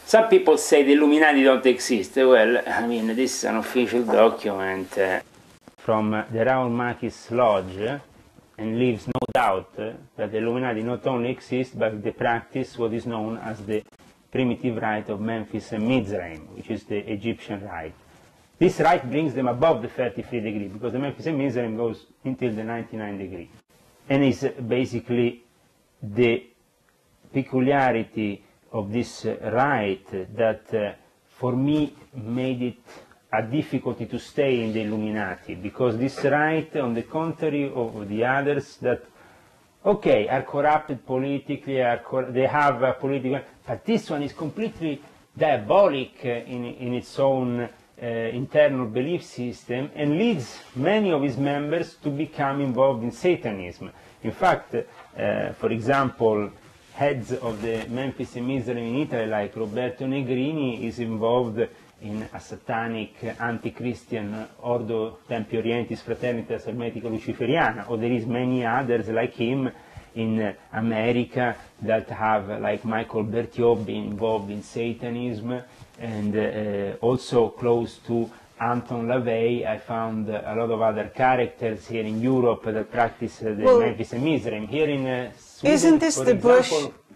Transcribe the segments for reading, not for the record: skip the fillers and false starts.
Some people say the Illuminati don't exist. Well, I mean, this is an official document from the Raoul Makis Lodge, and leaves no doubt that the Illuminati not only exist, but they practice what is known as the primitive rite of Memphis and Mizraim, which is the Egyptian rite. This rite brings them above the 33 degree, because the Memphis and Mizraim goes until the 99 degree. And is basically the peculiarity of this rite that for me made it a difficulty to stay in the Illuminati, because this rite, on the contrary of the others that, okay, are corrupted politically, they have a political, but this one is completely diabolic in its own internal belief system, and leads many of its members to become involved in Satanism. In fact, for example, heads of the Memphis and Mizraim in Italy, like Roberto Negrini, is involved in a satanic anti-Christian Ordo Templi Orientis Fraternitas Hermetica Luciferiana, or there is many others like him in America that have, like Michael Bertiobbi, involved in Satanism, and also close to Anton LaVey, I found a lot of other characters here in Europe that practice the Memphis and Mizraim. Here in Sweden, isn't this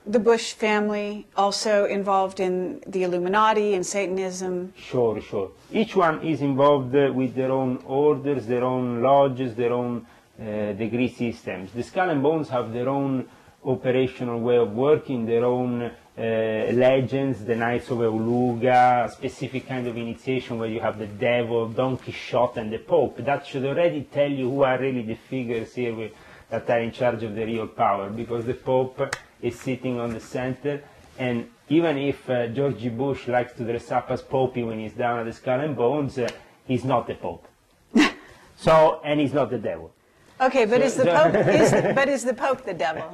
the Bush family also involved in the Illuminati and Satanism? Sure, sure. Each one is involved with their own orders, their own lodges, their own degree systems. The Skull and Bones have their own operational way of working, their own legends, the Knights of Euluga, a specific kind of initiation where you have the devil, Don Quixote, and the Pope. That should already tell you who are really the figures here that are in charge of the real power, because the Pope is sitting on the center, and even if George Bush likes to dress up as Popey when he's down at the Skull and Bones, he's not the Pope. And he's not the devil. Okay, but is the Pope the devil?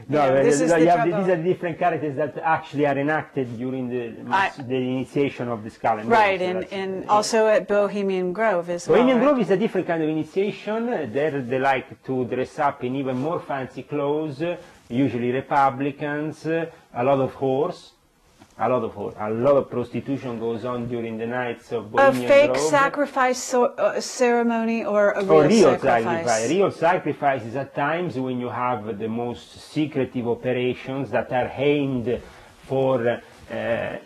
No, these are different characters that actually are enacted during the initiation of the Skull and Bones. Right, and also at Bohemian Grove as well. Bohemian Grove is a different kind of initiation. There they like to dress up in even more fancy clothes, usually Republicans, a lot of whores. A lot of prostitution goes on during the nights of Bohemian Grove. A fake sacrifice ceremony or a real sacrifice? Real sacrifice is at times when you have the most secretive operations that are aimed for,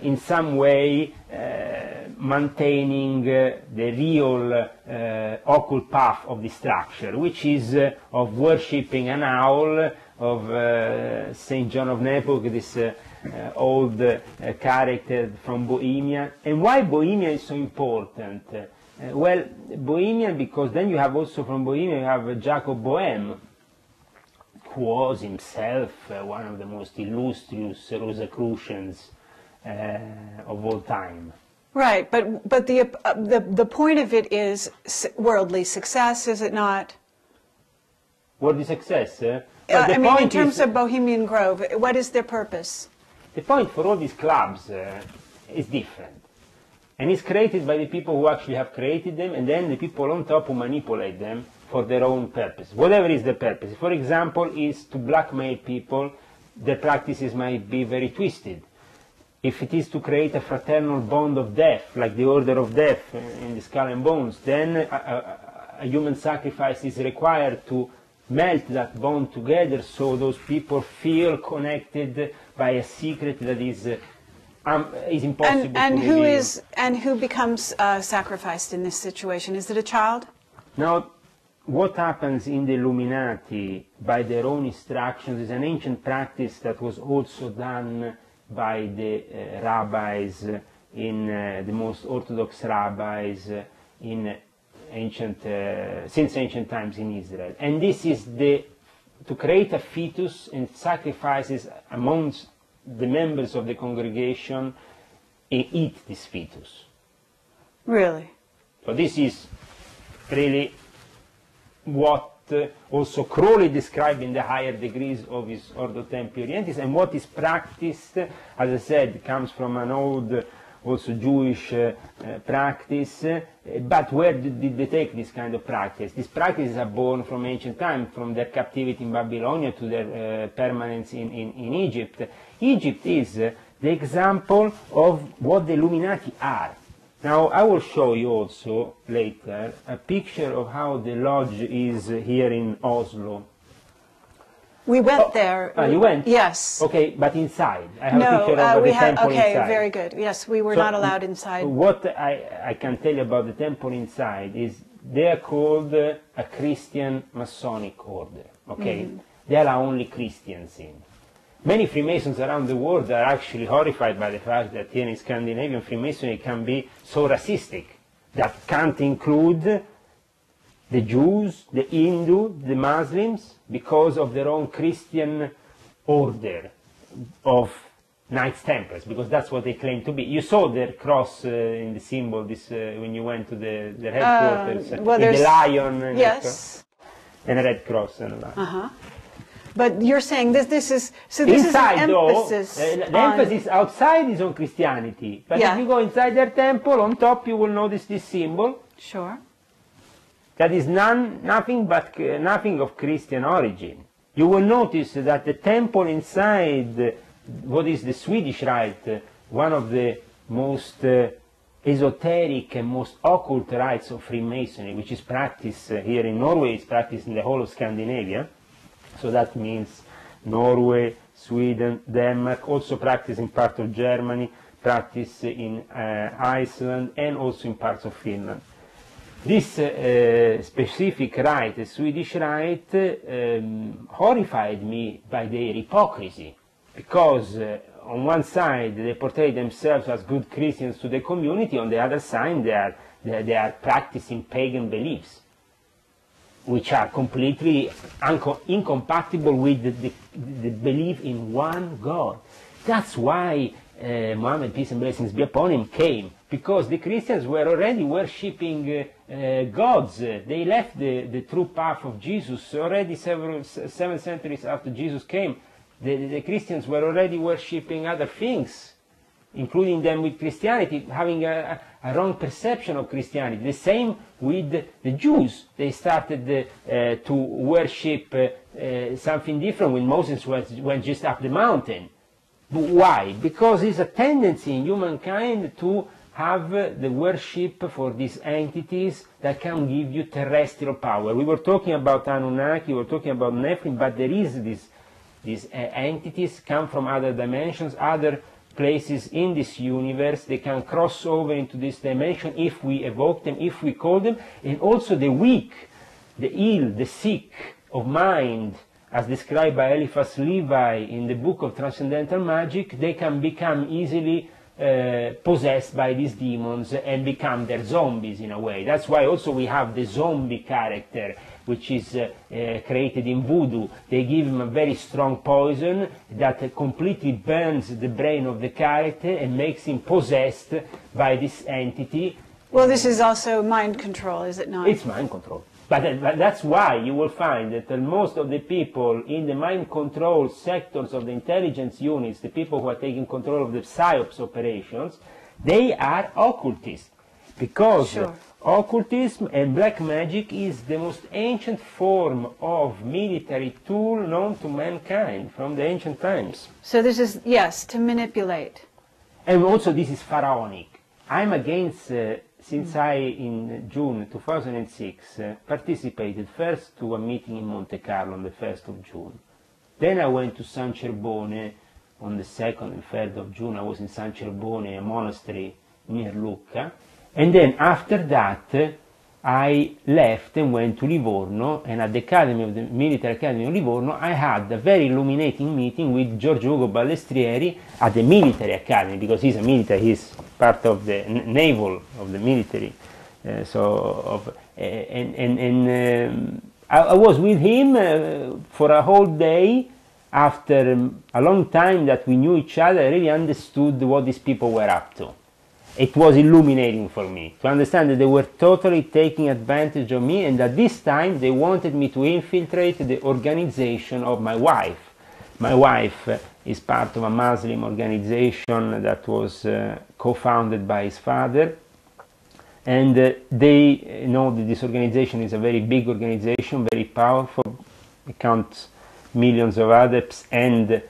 in some way, maintaining the real occult path of the structure, which is of worshipping an owl, of Saint John of Nepos, this old character from Bohemia. And why Bohemia is so important? Well, Bohemia, because then you have also from Bohemia, you have Jacob Boehme, who was himself one of the most illustrious Rosicrucians of all time. Right, but the point of it is worldly success, is it not? Worldly success? I mean, in terms of Bohemian Grove, what is their purpose? The point for all these clubs is different. And it's created by the people who actually have created them, and then the people on top who manipulate them for their own purpose, whatever is the purpose. For example, is to blackmail people, their practices might be very twisted. If it is to create a fraternal bond of death, like the Order of Death in the Skull and Bones, then a human sacrifice is required to melt that bond together, so those people feel connected by a secret that is impossible to reveal. And who becomes sacrificed in this situation? Is it a child? Now, what happens in the Illuminati by their own instructions is an ancient practice that was also done by the rabbis, the most orthodox rabbis in since ancient times in Israel. And this is to create a fetus and sacrifices amongst the members of the congregation and eat this fetus. Really? So this is really what also Crowley described in the higher degrees of his Ordo Templi Orientis, and what is practiced, as I said, comes from an old also Jewish practice, but where did they take this kind of practice? These practices are born from ancient times, from their captivity in Babylonia to their permanence in Egypt. Egypt is the example of what the Illuminati are. Now, I will show you also later a picture of how the lodge is here in Oslo. We went there. You went? Yes. Okay, but inside. I have a picture of the temple okay, inside. very good. Yes, we were not allowed inside. What I can tell you about the temple inside is they are called a Christian Masonic order. Okay, there are only Christians in. Many Freemasons around the world are actually horrified by the fact that here in Scandinavian Freemasonry can be so racistic that can't include the Jews, the Hindu, the Muslims, because of their own Christian order of Knights Templars, because that's what they claim to be. You saw their cross in the symbol this when you went to their headquarters, well, with the lion and, yes, and a red cross and a lion. But you're saying this is so. This inside, is an emphasis. The emphasis outside is on Christianity, but if you go inside their temple, on top you will notice this symbol. Sure. That is nothing of Christian origin. You will notice that the temple inside, what is the Swedish rite, one of the most esoteric and most occult rites of Freemasonry, which is practiced here in Norway, is practiced in the whole of Scandinavia. So that means Norway, Sweden, Denmark, also practiced in part of Germany, practiced in Iceland, and also in parts of Finland. This specific rite, the Swedish rite, horrified me by their hypocrisy, because on one side they portray themselves as good Christians to the community, on the other side they are practicing pagan beliefs, which are completely incompatible with the belief in one God. That's why Muhammad, peace and blessings be upon him, came, because the Christians were already worshipping gods. They left the true path of Jesus already 7 centuries after Jesus came. The Christians were already worshipping other things, including them with Christianity, having a wrong perception of Christianity. The same with the Jews. They started to worship something different when Moses went just up the mountain. But why? Because it's a tendency in humankind to have the worship for these entities that can give you terrestrial power. We were talking about Anunnaki, we were talking about Nephilim, but there is these entities come from other dimensions, other places in this universe. They can cross over into this dimension if we evoke them, if we call them. And also the weak, the ill, the sick of mind, as described by Eliphas Levi in the book of Transcendental Magic, they can become easily possessed by these demons and become their zombies in a way. That's why also we have the zombie character, which is created in voodoo. They give him a very strong poison that completely burns the brain of the character and makes him possessed by this entity. Well, this is also mind control, is it not? It's mind control. But that's why you will find that most of the people in the mind control sectors of the intelligence units, the people who are taking control of the PSYOPs operations, they are occultists. Because occultism and black magic is the most ancient form of military tool known to mankind from the ancient times. So this is, yes, to manipulate. And also this is pharaonic. I'm against... Since I, in June 2006, participated first to a meeting in Monte Carlo on the 1st of June. Then I went to San Cerbone on the 2nd and 3rd of June. I was in San Cerbone, a monastery near Lucca. And then after that, I left and went to Livorno, and at the Academy of the Military Academy of Livorno, I had a very illuminating meeting with Giorgio Ugo Ballestrieri at the Military Academy, because he's a military, he's part of the naval of the military. I was with him for a whole day. After a long time that we knew each other, I really understood what these people were up to. It was illuminating for me to understand that they were totally taking advantage of me, and at this time they wanted me to infiltrate the organization of my wife. My wife is part of a Muslim organization that was co-founded by his father, and they know that this organization is a very big organization, very powerful. It counts millions of adepts, and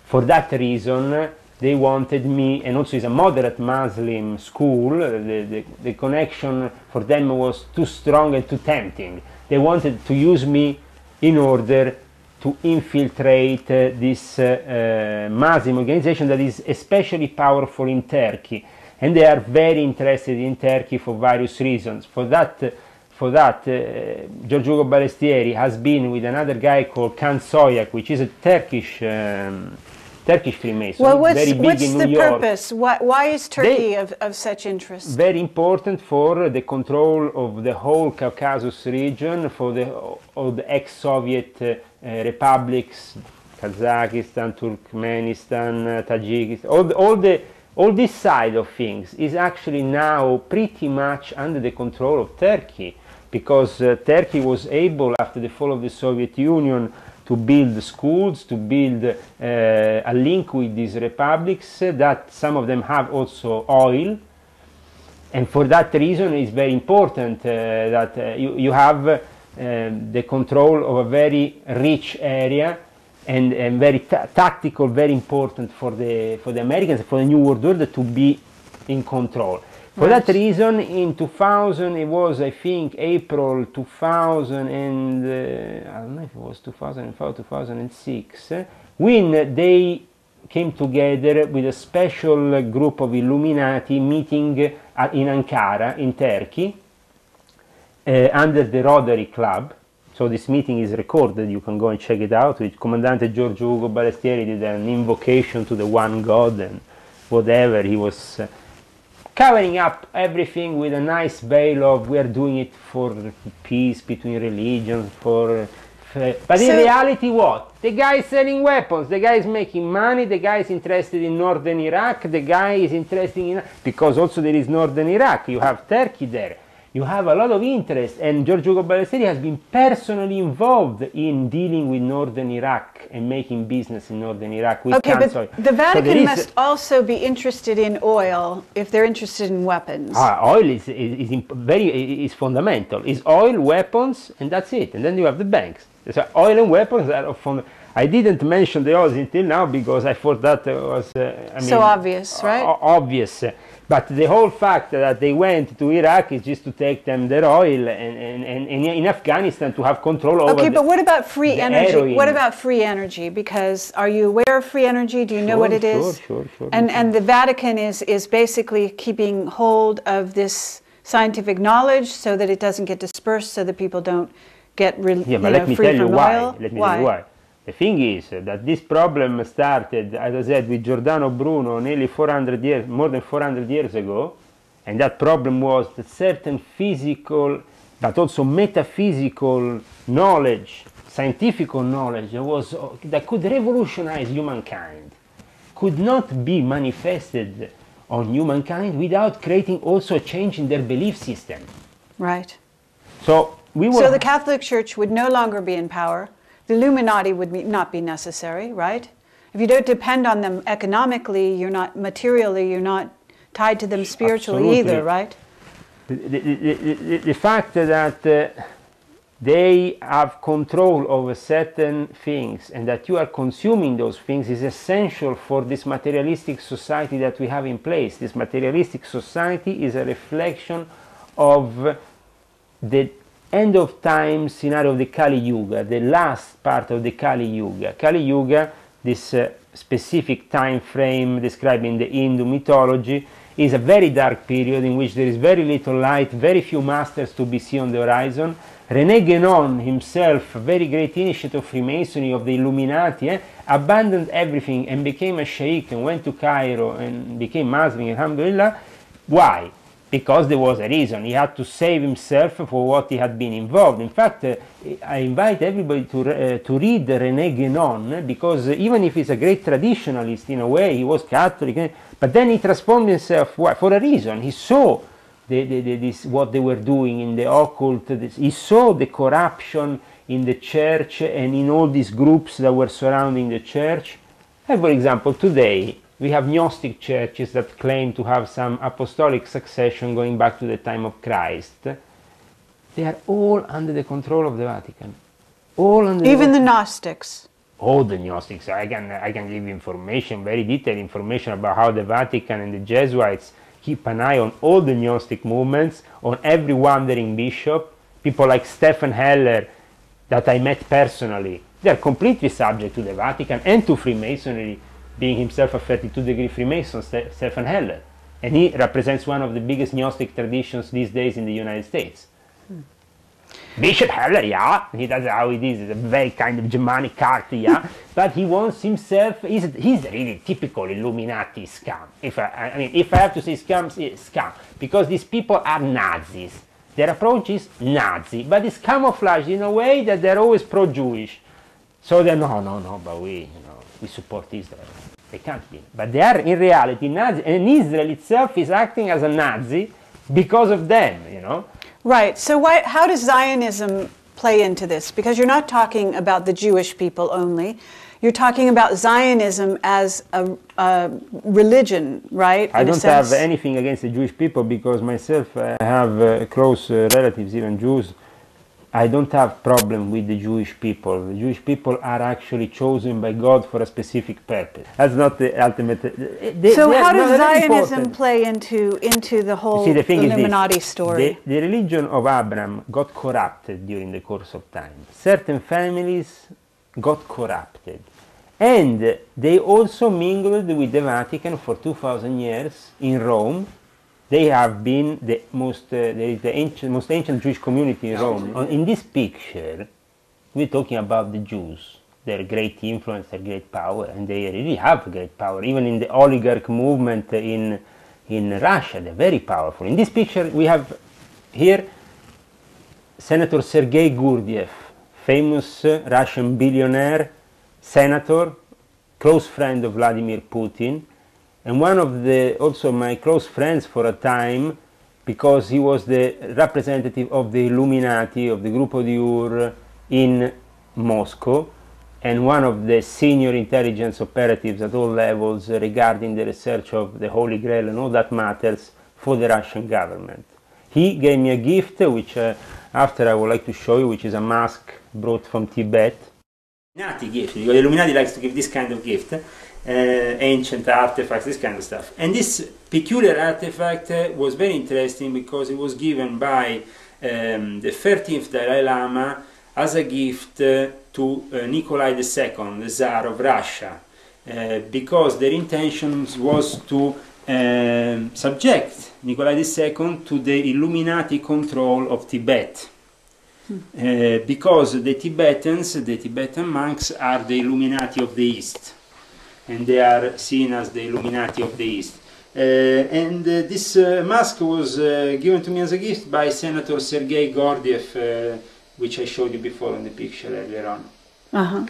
for that reason they wanted me, and also it's a moderate Muslim school, the connection for them was too strong and too tempting. They wanted to use me in order to infiltrate this Muslim organization that is especially powerful in Turkey, and they are very interested in Turkey for various reasons. For that, Giorgio Ugo Balestieri has been with another guy called Kan Soyak, which is a Turkish Freemason, well, very big in New York. Purpose? Why is Turkey of such interest? Very important for the control of the whole Caucasus region, for all the ex-Soviet republics, Kazakhstan, Turkmenistan, Tajikistan, all this side of things is actually now pretty much under the control of Turkey, because Turkey was able, after the fall of the Soviet Union, to build schools, to build a link with these republics, that some of them have also oil. And for that reason, it's very important that you have the control of a very rich area, and very tactical, very important for the Americans, for the New World Order to be in control. For that reason, in 2000, it was, I think, April 2000, and I don't know if it was 2005, 2006, when they came together with a special group of Illuminati meeting in Ankara, in Turkey, under the Rotary Club. So this meeting is recorded, you can go and check it out, with Commandante Giorgio Ugo Balestieri did an invocation to the one God and whatever. He was covering up everything with a nice veil of, we are doing it for peace between religions, but in reality what? The guy is selling weapons, the guy is making money, the guy is interested in northern Iraq, the guy is interested in, because also there is northern Iraq, you have Turkey there. You have a lot of interest, and Giorgio Ugo Balestieri has been personally involved in dealing with northern Iraq and making business in northern Iraq with cancer. But the Vatican must also be interested in oil if they're interested in weapons. Oil is fundamental. It's oil, weapons, and that's it. And then you have the banks. So oil and weapons are fundamental. I didn't mention the oil until now because I thought that was so obvious, right? Obvious. But the whole fact that they went to Iraq is just to take them their oil, and in Afghanistan to have control over. Okay, but what about free energy? Heroin. What about free energy? Because are you aware of free energy? Do you know what it is? Sure. And the Vatican is basically keeping hold of this scientific knowledge so that it doesn't get dispersed, so that people don't get free from oil. Let me tell you why. The thing is that this problem started, as I said, with Giordano Bruno nearly 400 years, more than 400 years ago, and that problem was that certain physical, but also metaphysical knowledge, scientific knowledge that could revolutionize humankind, could not be manifested on humankind without creating also a change in their belief system. Right. So the Catholic Church would no longer be in power. The Illuminati would not be necessary, right? If you don't depend on them economically, you're not materially, you're not tied to them spiritually either, right? The fact that they have control over certain things and that you are consuming those things is essential for this materialistic society that we have in place. This materialistic society is a reflection of the end of time scenario of the Kali Yuga, the last part of the Kali Yuga. Kali Yuga, this specific time frame described in the Hindu mythology, is a very dark period in which there is very little light, very few masters to be seen on the horizon. René Guénon himself, a very great initiate of Freemasonry, of the Illuminati, abandoned everything and became a sheikh and went to Cairo and became Muslim, alhamdulillah. Why? Because there was a reason. He had to save himself for what he had been involved. In fact, I invite everybody to read René Guénon, because even if he's a great traditionalist in a way, he was Catholic, but then he transformed himself for a reason. He saw what they were doing in the occult. He saw the corruption in the church and in all these groups that were surrounding the church. And for example, today, we have Gnostic churches that claim to have some apostolic succession going back to the time of Christ. They are all under the control of the Vatican. All under even the Gnostics. all the Gnostics. I can give information, very detailed information about how the Vatican and the Jesuits keep an eye on all the Gnostic movements, on every wandering bishop. People like Stephen Heller, that I met personally, they are completely subject to the Vatican and to Freemasonry, being himself a 32-degree Freemason, Stephen Heller. And he represents one of the biggest Gnostic traditions these days in the United States. Bishop Heller, yeah, he does how it is. It's a very kind of Germanic cult, yeah. But he wants himself, he's really typical Illuminati scum. If I have to say scum, it's scum. Because these people are Nazis. Their approach is Nazi, but it's camouflaged in a way that they're always pro-Jewish. So they're, no, but we support Israel. They can't be. But they are in reality Nazi, and Israel itself is acting as a Nazi because of them, you know. Right. So how does Zionism play into this? Because you're not talking about the Jewish people only. You're talking about Zionism as a religion, right? I don't have anything against the Jewish people, because myself I have close relatives, even Jews. I don't have problem with the Jewish people. The Jewish people are actually chosen by God for a specific purpose. That's not the ultimate. So how does Zionism play into the whole Illuminati story? The religion of Abraham got corrupted during the course of time. Certain families got corrupted, and they also mingled with the Vatican for 2,000 years in Rome. They have been the most ancient Jewish community in Rome. In this picture, we're talking about the Jews, their great influence, their great power, and they really have great power. Even in the oligarch movement in Russia, they're very powerful. In this picture, we have here Senator Sergei Gurdjieff, famous Russian billionaire, senator, close friend of Vladimir Putin, and one of also my close friends for a time, because he was the representative of the Illuminati, of the Gruppo Diur in Moscow, and one of the senior intelligence operatives at all levels regarding the research of the Holy Grail and all that matters for the Russian government. He gave me a gift, which after I would like to show you, which is a mask brought from Tibet. Illuminati gift, because the Illuminati likes to give this kind of gift. Ancient artifacts, this kind of stuff. And this peculiar artifact was very interesting because it was given by the 13th Dalai Lama as a gift to Nikolai II, the Tsar of Russia, because their intention was to subject Nikolai II to the Illuminati control of Tibet. Because the Tibetan monks are the Illuminati of the East, and they are seen as the Illuminati of the East. This mask was given to me as a gift by Senator Sergei Gurdjieff, which I showed you before in the picture earlier on.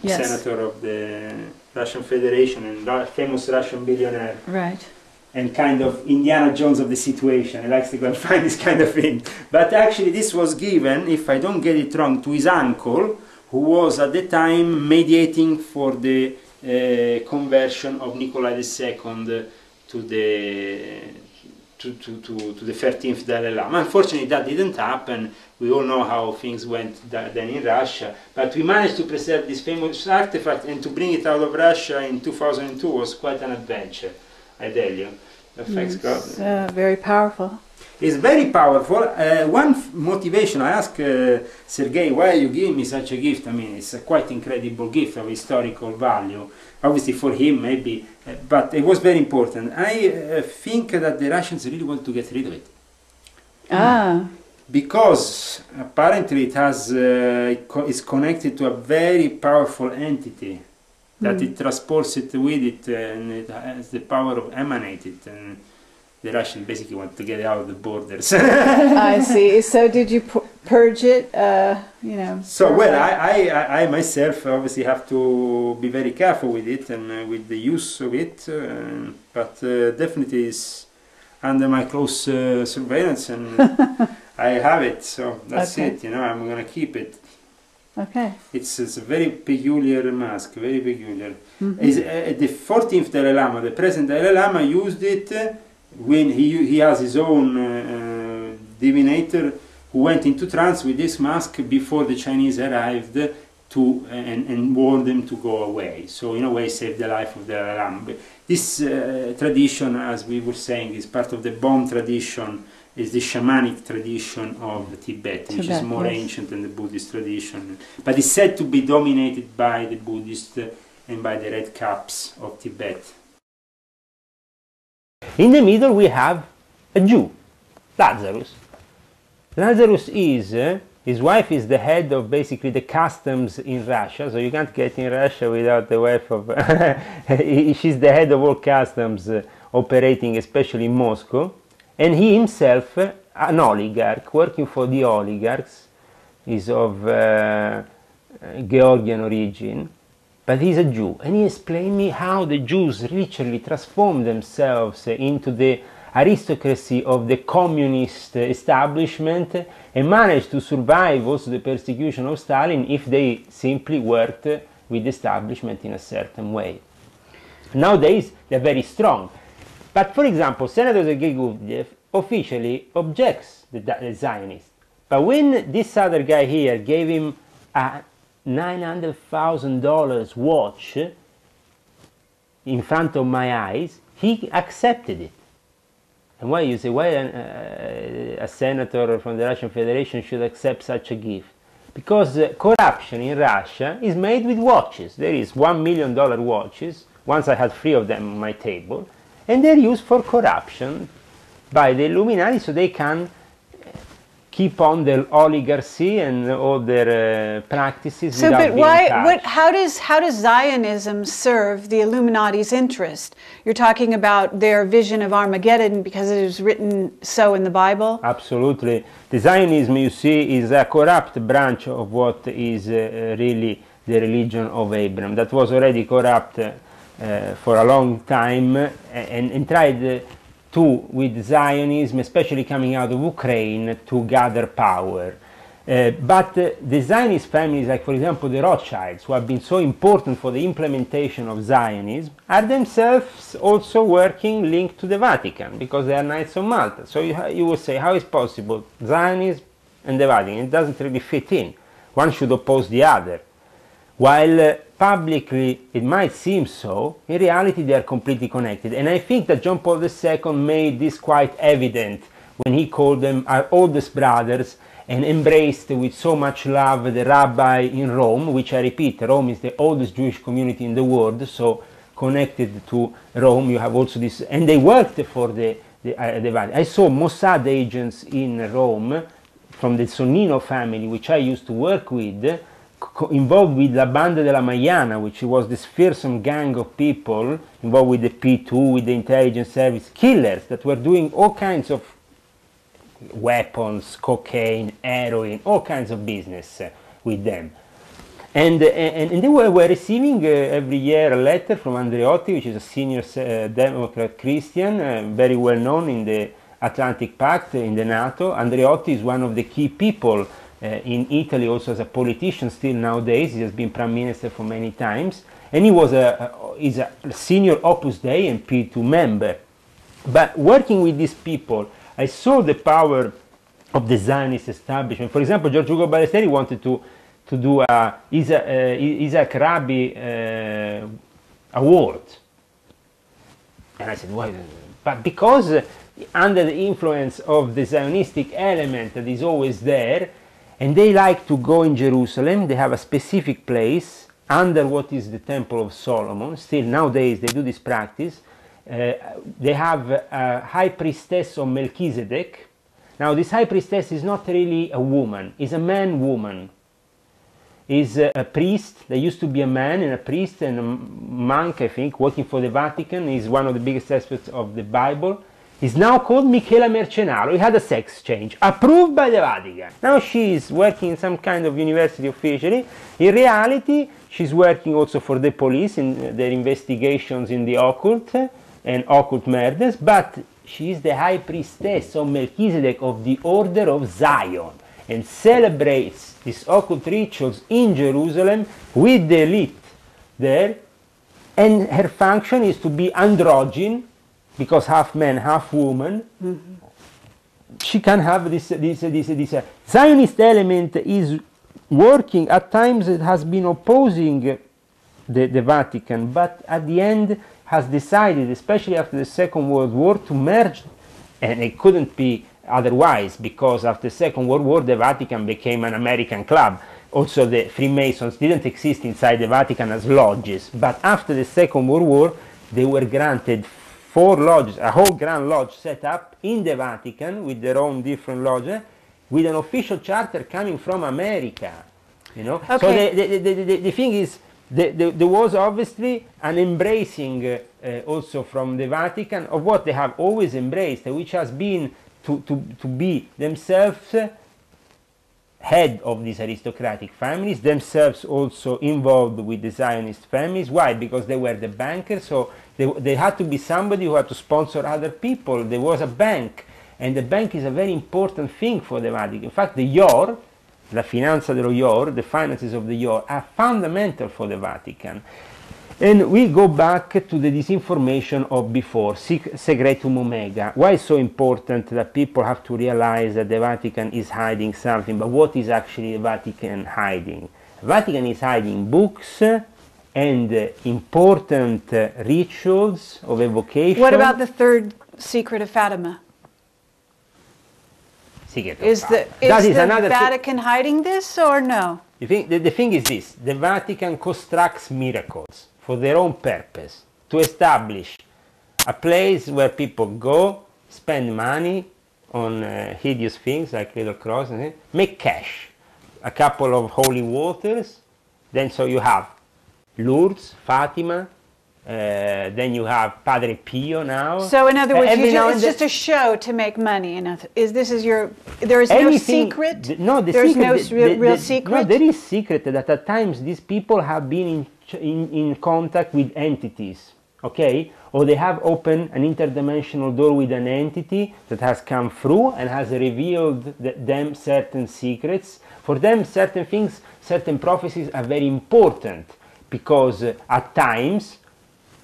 Yes. Senator of the Russian Federation and famous Russian billionaire. Right. And kind of Indiana Jones of the situation. He likes to go and find this kind of thing. But actually this was given, if I don't get it wrong, to his uncle, who was at the time mediating for the conversion of Nikolai II to the 13th Dalai Lama. Unfortunately, that didn't happen. We all know how things went then in Russia. But we managed to preserve this famous artifact, and to bring it out of Russia in 2002 was quite an adventure, I tell you. Thanks God. Very powerful. It's very powerful. One motivation, I asked Sergei, why are you giving me such a gift? I mean, it's a quite incredible gift of historical value. Obviously for him, maybe, but it was very important. I think that the Russians really want to get rid of it. Because apparently it has, it's connected to a very powerful entity, that it transports it with it, and it has the power of emanate it. And the Russians basically want to get it out of the borders. I see. So did you purge it, you know? So, well, I myself obviously have to be very careful with it and with the use of it, but definitely it's under my close surveillance, and I have it, so that's it, you know, I'm going to keep it. Okay. It's a very peculiar mask, very peculiar. The 14th Dalai Lama, the present Dalai Lama, used it when he has his own divinator who went into trance with this mask before the Chinese arrived and warn them to go away. So in a way save the life of the ram. This tradition, as we were saying, is part of the Bon tradition, is the shamanic tradition of Tibet, which is more ancient than the Buddhist tradition. But it's said to be dominated by the Buddhists and by the red caps of Tibet. In the middle we have a Jew, Lazarus. Lazarus is, his wife is the head of basically the customs in Russia, so you can't get in Russia without the wife of, she's the head of all customs operating especially in Moscow, and he himself, an oligarch, working for the oligarchs, is of Georgian origin, but he's a Jew, and he explained me how the Jews literally transformed themselves into the aristocracy of the communist establishment and managed to survive also the persecution of Stalin if they simply worked with the establishment in a certain way. Nowadays they're very strong. But for example, Senator Sergei Gurdjieff officially objects the Zionists. But when this other guy here gave him a $900,000 watch in front of my eyes, he accepted it. And why, you say, why a senator from the Russian Federation should accept such a gift? Because corruption in Russia is made with watches. There is $1 million watches. Once I had 3 of them on my table. And they're used for corruption by the Illuminati so they can keep on their oligarchy and all their practices so, without but being why? touched. How does Zionism serve the Illuminati's interest? You're talking about their vision of Armageddon because it is written so in the Bible. Absolutely, the Zionism, you see, is a corrupt branch of what is really the religion of Abraham. That was already corrupt for a long time and tried with Zionism, especially coming out of Ukraine, to gather power. But the Zionist families, like for example the Rothschilds, who have been so important for the implementation of Zionism, are themselves also working linked to the Vatican, because they are Knights of Malta. So you will say, how is possible Zionism and the Vatican? It doesn't really fit in. One should oppose the other. While publicly it might seem so, in reality they are completely connected. And I think that John Paul II made this quite evident when he called them our oldest brothers and embraced with so much love the rabbi in Rome, which I repeat, Rome is the oldest Jewish community in the world, so connected to Rome you have also this, and they worked for the Vatican. I saw Mossad agents in Rome from the Sonnino family, which I used to work with, involved with La Banda della Maiana, which was this fearsome gang of people involved with the P2, with the intelligence service, killers that were doing all kinds of weapons, cocaine, heroin, all kinds of business with them. And they were receiving every year a letter from Andreotti, which is a senior Democrat Christian, very well known in the Atlantic Pact, in the NATO. Andreotti is one of the key people in Italy, also as a politician still nowadays. He has been prime minister for many times, and he was is a senior Opus Dei and P2 member. But working with these people, I saw the power of the Zionist establishment. For example, George Ugo Ballesteri wanted to do a Isaac Rabbi award, and I said, why? But because under the influence of the Zionistic element that is always there, and they like to go in Jerusalem, they have a specific place under what is the Temple of Solomon. Still nowadays they do this practice. They have a high priestess of Melchizedek. Now this high priestess is not really a woman, is a man-woman. Is a priest. There used to be a man and a priest and a monk, I think, working for the Vatican. He's one of the biggest experts of the Bible. Is now called Michela Mercenaro. He had a sex change, approved by the Vatican. Now she is working in some kind of university officially. In reality, she's working also for the police in their investigations in the occult and occult murders, but she is the high priestess of Melchizedek of the Order of Zion and celebrates these occult rituals in Jerusalem with the elite there, and her function is to be androgyne, because half man, half woman. She can have this Zionist element is working at times, it has been opposing the Vatican, but at the end has decided, especially after the Second World War, to merge, and it couldn't be otherwise, because after the Second World War the Vatican became an American club. Also the Freemasons didn't exist inside the Vatican as lodges, but after the Second World War they were granted 4 lodges, a whole Grand Lodge set up in the Vatican with their own different lodges, with an official charter coming from America, you know. Okay. So the thing is, there was obviously an embracing also from the Vatican of what they have always embraced, which has been to be themselves head of these aristocratic families, themselves also involved with the Zionist families. Why? Because they were the bankers, so they had to be somebody who had to sponsor other people. There was a bank, and the bank is a very important thing for the Vatican. In fact, the IOR, la finanza dello IOR, the finances of the IOR, are fundamental for the Vatican. And we go back to the disinformation of before, Segretum Omega. Why is so important that people have to realize that the Vatican is hiding something? But what is actually the Vatican hiding? The Vatican is hiding books and important rituals of evocation. What about the third secret of Fatima? Is the Vatican hiding this or no? The thing is this: the Vatican constructs miracles for their own purpose, to establish a place where people go, spend money on hideous things like little cross, make cash, a couple of holy waters, then so you have Lourdes, Fatima, then you have Padre Pio now. So in other words, it's just a show to make money. There is no secret? No, there's no real secret? No, there is secret that at times these people have been in contact with entities, okay? Or they have opened an interdimensional door with an entity that has come through and has revealed them certain secrets. For them, certain things, certain prophecies are very important, because at times,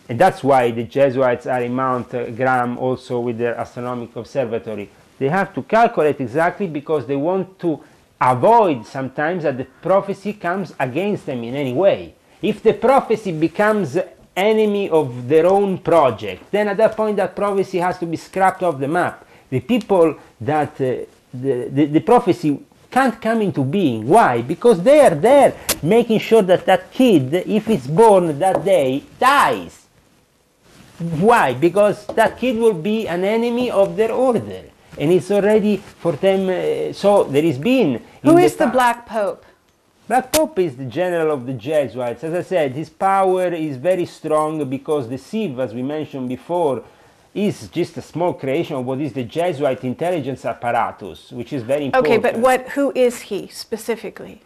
and that's why the Jesuits are in Mount Graham also with their astronomical observatory, they have to calculate exactly, because they want to avoid sometimes that the prophecy comes against them in any way. If the prophecy becomes enemy of their own project, then at that point that prophecy has to be scrapped off the map. The people that the prophecy can't come into being. Why? Because they are there making sure that that kid, if it's born that day, dies. Why? Because that kid will be an enemy of their order, and it's already for them. So there is been. Who is the Black Pope? Black Pope is the general of the Jesuits. As I said, his power is very strong because the Sieve, as we mentioned before, is just a small creation of what is the Jesuit intelligence apparatus, which is very important. Okay, but who is he specifically?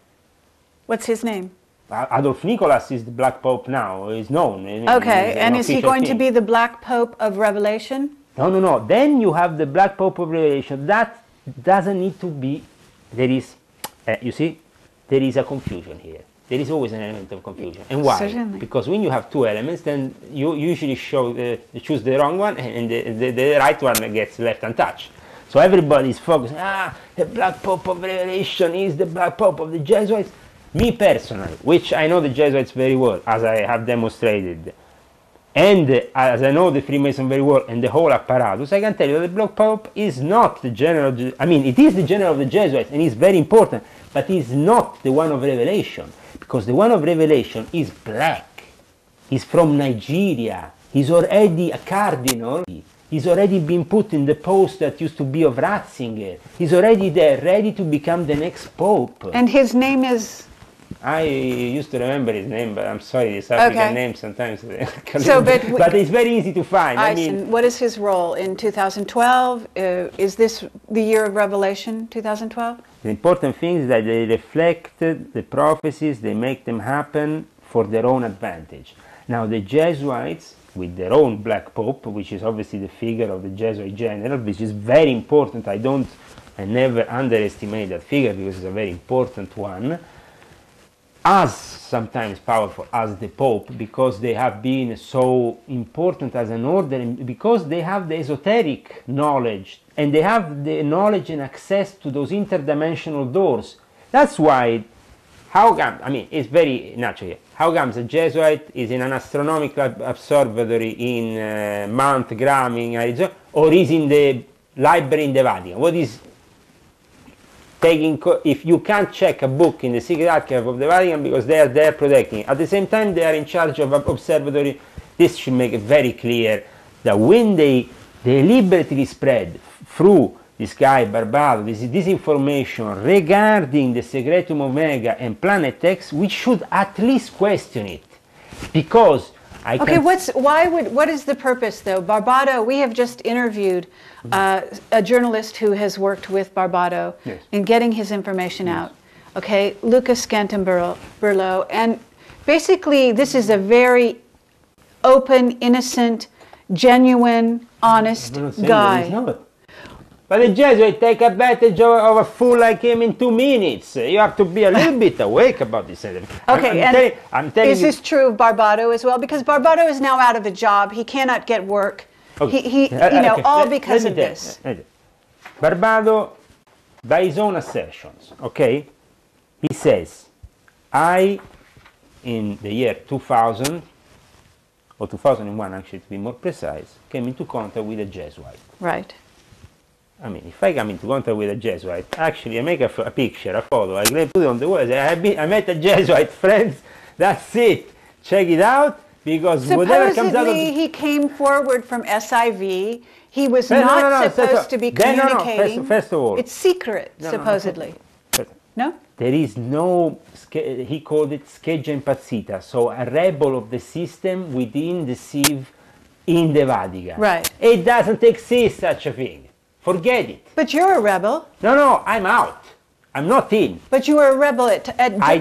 What's his name? Adolf Nicholas is the Black Pope now, is known. Okay, and is he going to be the Black Pope of Revelation? No. Then you have the Black Pope of Revelation. That doesn't need to be. There is, you see, there is a confusion here. There is always an element of confusion. And why? Certainly. Because when you have two elements, then you usually choose the wrong one, and the right one gets left untouched. So everybody is focused, the Black Pope of Revelation is the Black Pope of the Jesuits. Me personally, which I know the Jesuits very well, as I have demonstrated, and as I know the Freemason very well, and the whole apparatus, I can tell you that the Black Pope is not the general, it is the general of the Jesuits, and it's very important, but he's not the one of Revelation, because the one of Revelation is black. He's from Nigeria. He's already a cardinal. He's already been put in the post that used to be of Ratzinger. He's already there, ready to become the next Pope. And his name is? I used to remember his name, but I'm sorry, this African name sometimes. So, but it's very easy to find. What is his role in 2012? Is this the year of Revelation, 2012? The important thing is that they reflect the prophecies, they make them happen for their own advantage. Now the Jesuits, with their own Black Pope, which is obviously the figure of the Jesuit general, which is very important. I never underestimate that figure because it's a very important one, as sometimes powerful as the Pope, because they have been so important as an order, and because they have the esoteric knowledge, and they have the knowledge and access to those interdimensional doors. That's why how come, I mean, it's very natural here. How comes a Jesuit is in an astronomical observatory in Mount Graham in Arizona, or is in the library in the Vatican? What is taking, if you can't check a book in the secret archive of the Vatican because they are there protecting it. At the same time, they are in charge of an observatory. This should make it very clear that when they deliberately spread through this guy Barbado, this information regarding the Secretum Omega and Planet X, we should at least question it, because Okay, what is the purpose though? Barbado, we have just interviewed a journalist who has worked with Barbado in getting his information out. Okay, Lucas Scantamburlo, and basically this is a very open, innocent, genuine, honest guy. But the Jesuits take advantage of a fool like him in 2 minutes. You have to be a little bit awake about this. Okay, I'm telling is this true of Barbado as well? Because Barbado is now out of a job. He cannot get work. Okay. All because of this. Barbado, by his own assertions, okay, he says, I, in the year 2000, or 2001 actually to be more precise, came into contact with a Jesuit. Right. I mean, if I come into contact with a Jesuit, actually I make a picture, a photo, I put it on the wall, I met a Jesuit, friends, that's it. Check it out, because whatever comes out of he came forward from SIV. He was not supposed to be communicating. First of all, it's secret, supposedly. No? There is no, he called it scheggia impazzita, so a rebel of the system within the sieve in the Vatican. Right. It doesn't exist, such a thing. Forget it. But you're a rebel. No, I'm out. I'm not in. But you were a rebel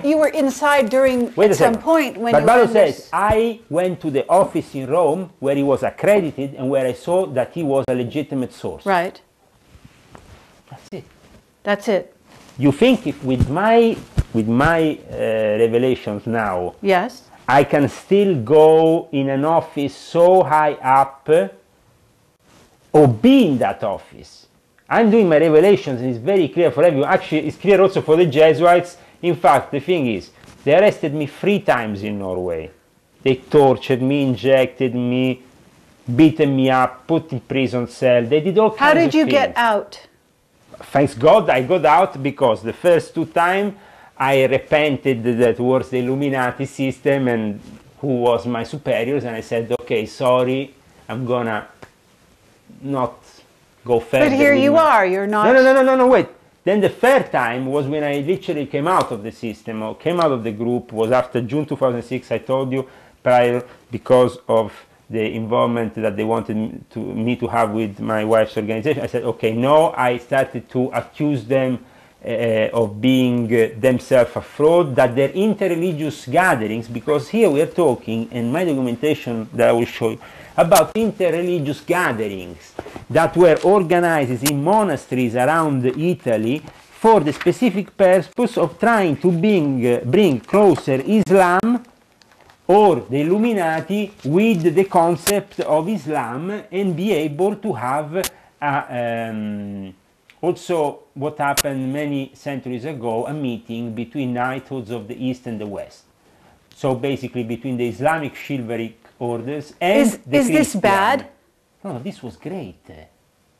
you were inside at some point when Barbado says, I went to the office in Rome where he was accredited and where I saw that he was a legitimate source. Right. That's it. That's it. You think if with my revelations now, yes, I can still go in an office so high up or be in that office? I'm doing my revelations and it's very clear for everyone. Actually, it's clear also for the Jesuits. In fact, the thing is, they arrested me 3 times in Norway. They tortured me, injected me, beaten me up, put in prison cell. They did all kinds of things. How did you get out? Thanks God I got out, because the first 2 times I repented towards the Illuminati system and who was my superiors, and I said, okay, sorry, I'm gonna not go further. But here you are, you're not... No, wait. Then the 3rd time was when I literally came out of the system, or came out of the group, was after June 2006, I told you, prior, because of the involvement that they wanted me to have with my wife's organization. I said, okay, no, I started to accuse them of being themselves a fraud, that their interreligious gatherings, because here we are talking, in my documentation that I will show you, about interreligious gatherings that were organized in monasteries around Italy for the specific purpose of trying to bring closer Islam or the Illuminati with the concept of Islam, and be able to have also what happened many centuries ago, a meeting between knighthoods of the East and the West. So basically between the Islamic chivalric orders and the Christian. Is this bad? No, this was great.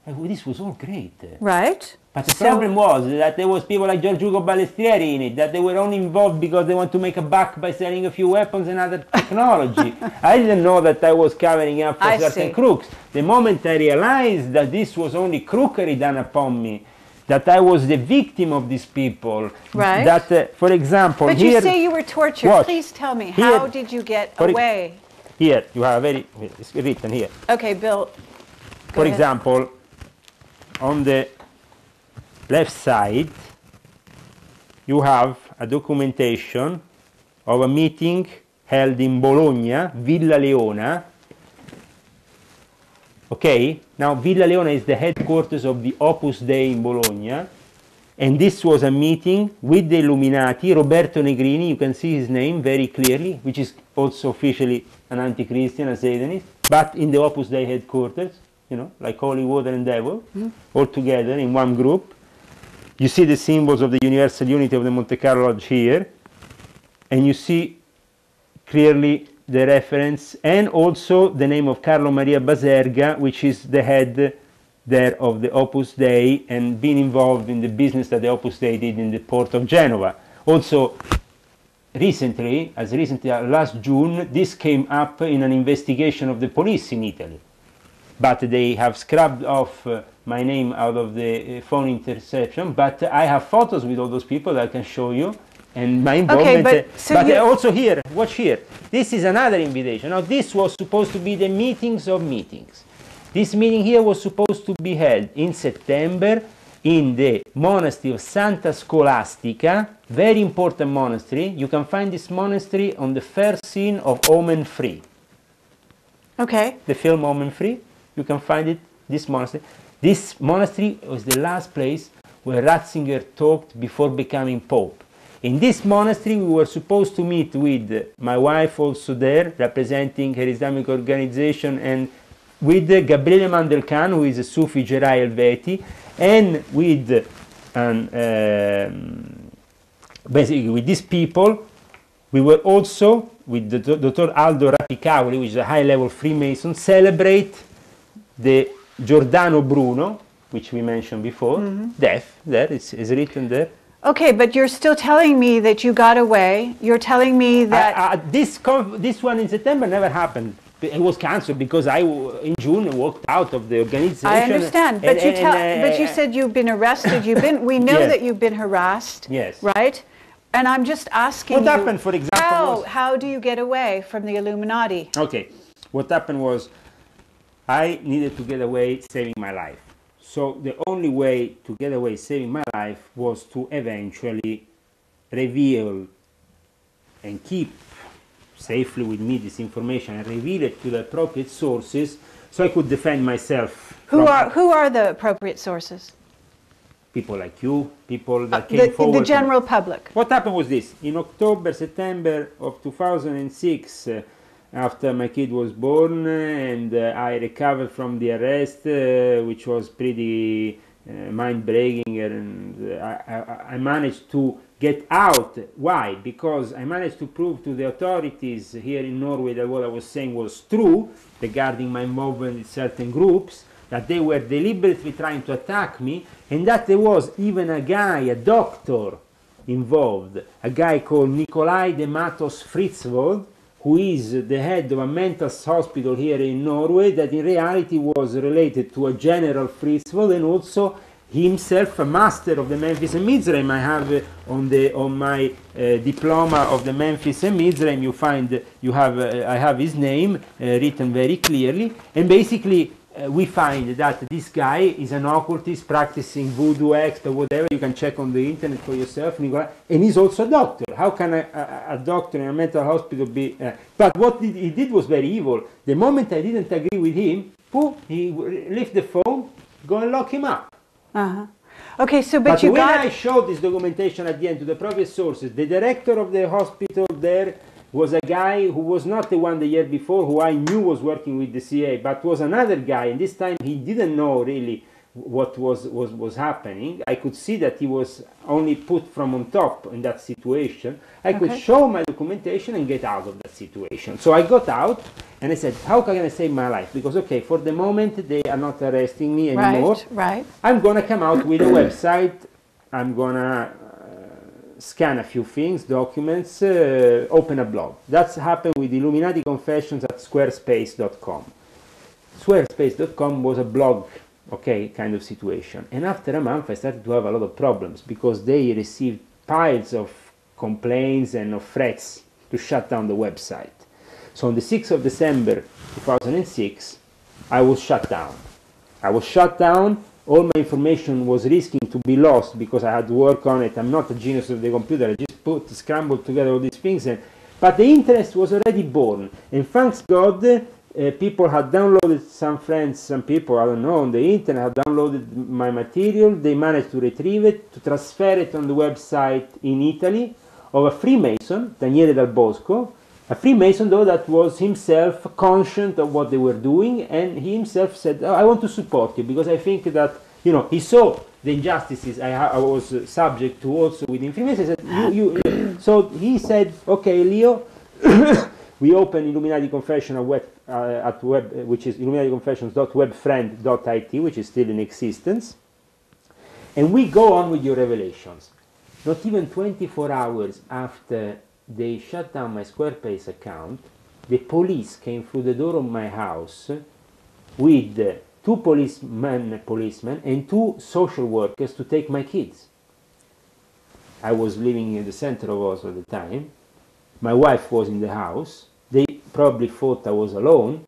This was all great. Right. But the problem was that there was people like Giorgio Balestrieri in it, that they were only involved because they want to make a buck by selling a few weapons and other technology. I didn't know that I was covering up for certain crooks. The moment I realized that this was only crookery done upon me, that I was the victim of these people. Right. That, for example, but here... you say you were tortured. Watch. Please tell me, how did you get away? Here, you have it's written here. Okay, Bill. For example, on the left side, you have a documentation of a meeting held in Bologna, Villa Leona. Okay, now Villa Leona is the headquarters of the Opus Dei in Bologna, and this was a meeting with the Illuminati. Roberto Negrini, you can see his name very clearly, which is also officially an anti-Christian, a Satanist, but in the Opus Dei headquarters, you know, like Holy Water and Devil, all together in one group. You see the symbols of the universal unity of the Monte Carlo Lodge here. and you see clearly the reference, and also the name of Carlo Maria Baserga, which is the head there of the Opus Dei and been involved in the business that the Opus Dei did in the port of Genova. Also, recently, as recently as last June, this came up in an investigation of the police in Italy. But they have scrubbed off my name out of the phone interception. But I have photos with all those people that I can show you, and my involvement. Okay, but also here, watch here. This is another invitation. Now, this was supposed to be the meetings of meetings. This meeting here was supposed to be held in September in the monastery of Santa Scholastica, very important monastery. You can find this monastery on the first scene of Omen Free. Okay. The film Omen Free, you can find it, this monastery. This monastery was the last place where Ratzinger talked before becoming Pope. In this monastery, we were supposed to meet with my wife also there, representing her Islamic organization, and with Gabriele Mandelkhan, who is a Sufi Gerai Helveti, and with basically with these people. We were also with the Dr. Aldo Rapicavoli, which is a high-level Freemason, celebrate the Giordano Bruno, which we mentioned before, death, there, it's written there. Okay, but you're still telling me that you got away. You're telling me that... This one in September never happened. It was cancelled because in June, walked out of the organization. I understand, but but you said you've been arrested. We know Yes. that you've been harassed, Yes. right? And I'm just asking What happened, for example, how do you get away from the Illuminati? Okay, what happened was I needed to get away saving my life. So the only way to get away saving my life was to eventually reveal and keep safely with me this information and reveal it to the appropriate sources so I could defend myself. Who are the appropriate sources? People like you, people that came forward. The general public. What happened was this. In October, September of 2006, after my kid was born and I recovered from the arrest, which was pretty mind-breaking, and I managed to get out. Why? Because I managed to prove to the authorities here in Norway that what I was saying was true regarding my involvement in certain groups, that they were deliberately trying to attack me, and that there was even a guy, a doctor, involved, a guy called Nikolai de Matos Fritzvold, who is the head of a mental hospital here in Norway, that in reality was related to a General Fritzvold, and also himself a master of the Memphis and Mizraim. I have on my diploma of the Memphis and Mizraim, I have his name written very clearly, and basically we find that this guy is an occultist practicing voodoo, expert, whatever. You can check on the internet for yourself, Nicola, and he's also a doctor. How can a doctor in a mental hospital be? But what he did was very evil. The moment I didn't agree with him, he lift the phone, go and lock him up. Okay, so but when I showed this documentation at the end to the appropriate sources, the director of the hospital there was a guy who was not the one the year before, who I knew was working with the CIA, but was another guy, and this time he didn't know really what was happening. I could see that he was only put from on top in that situation. I could show my documentation and get out of that situation. So I got out, and I said, how can I save my life? Because, okay, for the moment, they are not arresting me anymore. Right. I'm going to come out with a website. I'm going to scan a few things, documents, open a blog. That's happened with Illuminati Confessions at squarespace.com. Squarespace.com was a blog, kind of situation. And after a month, I started to have a lot of problems because they received piles of complaints and of threats to shut down the website. So on the 6th of December 2006, I was shut down. All my information was risking to be lost because I had to work on it. I'm not a genius of the computer. I just scrambled together all these things. But the interest was already born. And thanks God, people had downloaded, some people, I don't know, on the internet had downloaded my material. They managed to retrieve it, to transfer it on the website in Italy of a Freemason, Daniele Dal Bosco, a Freemason, though, that was himself conscious of what they were doing, and he himself said, I want to support you, because I think that, he saw the injustices I was subject to also within Freemasons. He said, So he said, okay, Leo, we open Illuminati Confession at web, which is illuminaticonfessions.webfriend.it, which is still in existence. And we go on with your revelations. Not even 24 hours after they shut down my Squarespace account, the police came through the door of my house with two policemen and two social workers to take my kids. I was living in the center of Oslo at the time. My wife was in the house. They probably thought I was alone,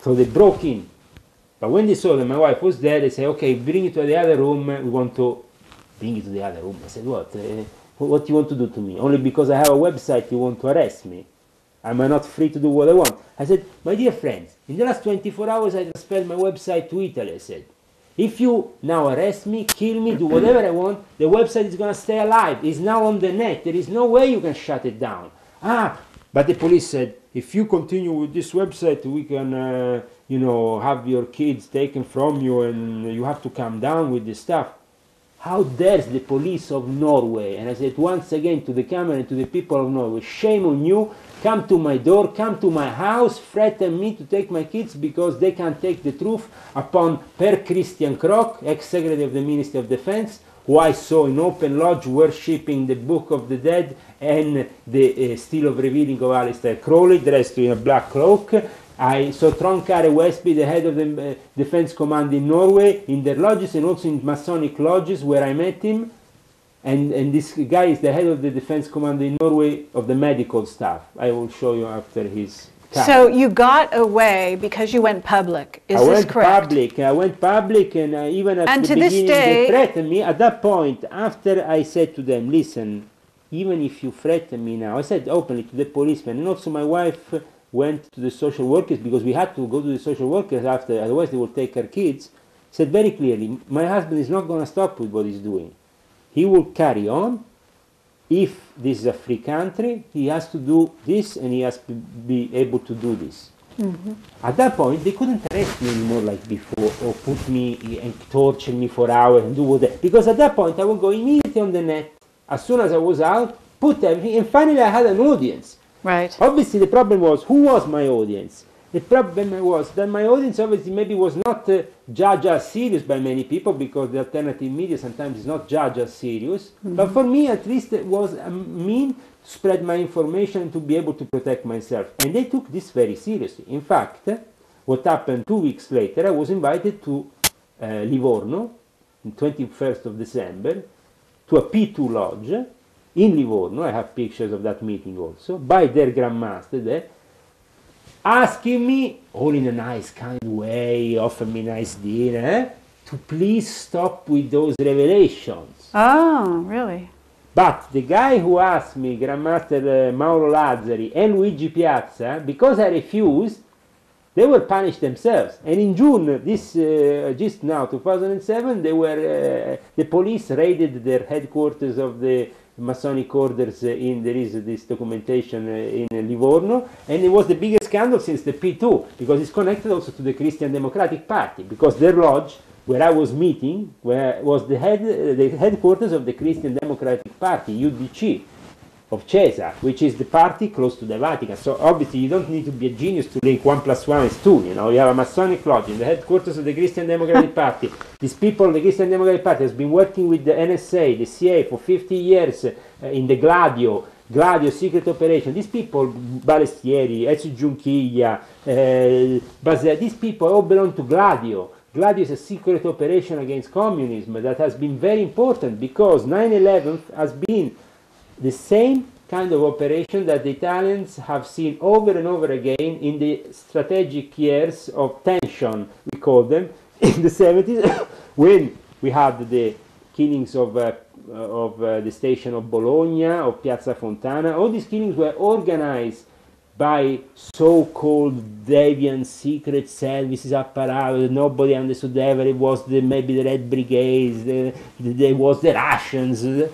so they broke in. But when they saw that my wife was there, they said, okay, bring it to the other room. We want to bring it to the other room. I said, what? What do you want to do to me? Only because I have a website you want to arrest me? Am I not free to do what I want? I said, my dear friends, in the last 24 hours I transferred my website to Italy. I said, if you now arrest me, kill me, do whatever I want, the website is going to stay alive. It's now on the net. There is no way you can shut it down. But the police said, if you continue with this website, we can, have your kids taken from you and you have to come down with this stuff. How dares the police of Norway? And I said once again to the camera and to the people of Norway, shame on you, come to my door, come to my house, threaten me to take my kids because they can't take the truth upon Per Christian Krok, ex-secretary of the Ministry of Defense, who I saw in open lodge worshipping the Book of the Dead and the Steel of Revealing of Aleister Crowley, dressed in a black cloak. I saw Trond Kare Westby, the head of the Defense Command in Norway, in their lodges and also in Masonic lodges where I met him. And this guy is the head of the Defense Command in Norway of the medical staff. I will show you after his time. So you got away because you went public. Is this correct? I went public, and even at the beginning they threatened me. At that point, after I said to them, listen, even if you threaten me now, I said openly to the policeman, and also my wife went to the social workers because we had to go to the social workers after, otherwise they will take our kids, said very clearly, my husband is not going to stop with what he's doing. He will carry on. If this is a free country, he has to do this and he has to be able to do this. Mm-hmm. At that point, they couldn't arrest me anymore like before or put me and torture me for hours and do whatever. Because at that point, I would go immediately on the net. As soon as I was out, put everything, and finally I had an audience. Right. Obviously, the problem was, who was my audience? The problem was that my audience obviously maybe was not judged as serious by many people because the alternative media sometimes is not judged as serious. Mm-hmm. But for me, at least, it was a mean to spread my information and to be able to protect myself. And they took this very seriously. In fact, what happened 2 weeks later, I was invited to Livorno, on 21st of December, to a P2 lodge in Livorno. I have pictures of that meeting also, by their grandmaster there, asking me, all in a nice kind way, offer me nice dinner, to please stop with those revelations. Oh, really? But the guy who asked me, Grandmaster Mauro Lazzari and Luigi Piazza, because I refused, they were punished themselves. And in June, just now, 2007, the police raided their headquarters of the Masonic orders. There is this documentation in Livorno, and it was the biggest scandal since the P2, because it's connected also to the Christian Democratic Party, because their lodge, where I was meeting, was the headquarters of the Christian Democratic Party, UDC, of Caesar, which is the party close to the Vatican. So obviously you don't need to be a genius to link 1 + 1 is 2. You know, you have a Masonic lodge in the headquarters of the Christian Democratic Party. These people, the Christian Democratic Party, has been working with the NSA, the CIA for 50 years in the Gladio secret operation. These people, Balestieri, Ezio Giunchiglia, these people all belong to Gladio. Gladio is a secret operation against communism that has been very important because 9/11 has been the same kind of operation that the Italians have seen over and over again in the strategic years of tension, we call them, in the 70s, when we had the killings of the station of Bologna, of Piazza Fontana. All these killings were organized by so-called deviant secret services apparatus. Nobody understood ever. It was maybe the Red Brigades, it was the Russians. So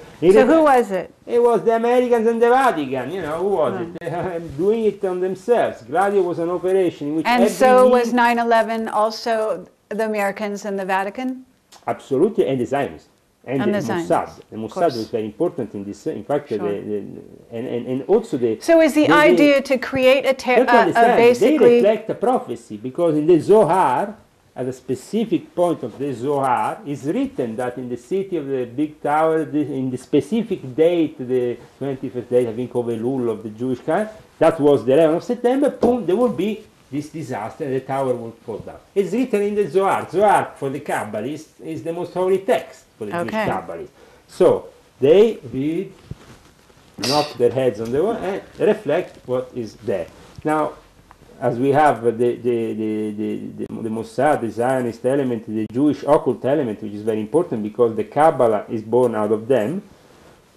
who was it? It was the Americans and the Vatican. You know, who was it? Doing it on themselves. Gladio was an operation in which was 9/11 also the Americans and the Vatican? Absolutely, and the Zionists. And the the Mossad. Zionists, The of Mossad course. was very important in this. In fact, Sure. and also the. So is the they- idea to create you have to understand, they basically... reflect a prophecy, because in the Zohar, at a specific point of the Zohar, is written that in the city of the big tower, in the specific date, the 21st date, I think, of Elul, of the Jewish calendar, that was the 11th of September, boom, there will be this disaster, the tower will fall down. It's written in the Zohar. Zohar, for the Kabbalists, is the most holy text for the Jewish Kabbalists. So they read, knock their heads on the wall, and reflect what is there. Now, as we have the Mossad, the Zionist element, the Jewish occult element, which is very important because the Kabbalah is born out of them,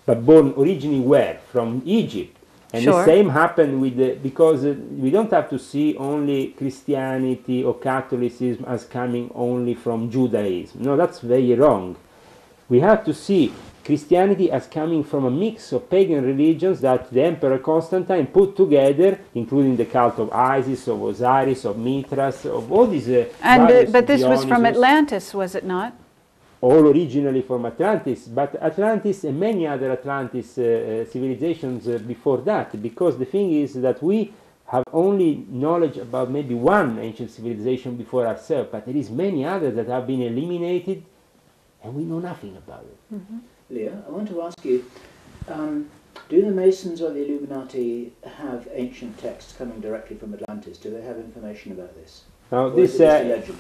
but born originally where? From Egypt. And the same happened with because we don't have to see only Christianity or Catholicism as coming only from Judaism. No, that's very wrong. We have to see Christianity as coming from a mix of pagan religions that the Emperor Constantine put together, including the cult of Isis, of Osiris, of Mithras, of all these. But this was from Atlantis, was it not? All originally from Atlantis, but Atlantis and many other Atlantis civilizations before that, because the thing is that we have only knowledge about maybe one ancient civilization before ourselves, but there is many others that have been eliminated and we know nothing about it. Mm-hmm. Leah, I want to ask you, do the Masons or the Illuminati have ancient texts coming directly from Atlantis? Do they have information about this? Now, this is a legend?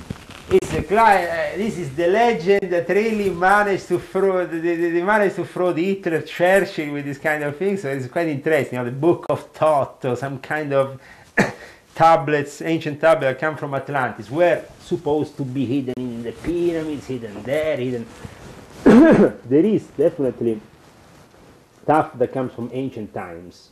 This is the legend that really managed to throw they managed to throw the Hitler Churchill with this kind of thing. So it's quite interesting. You know, the Book of Thoth or some kind of tablets, ancient tablets that come from Atlantis, were supposed to be hidden in the pyramids, hidden there, hidden. There is definitely stuff that comes from ancient times.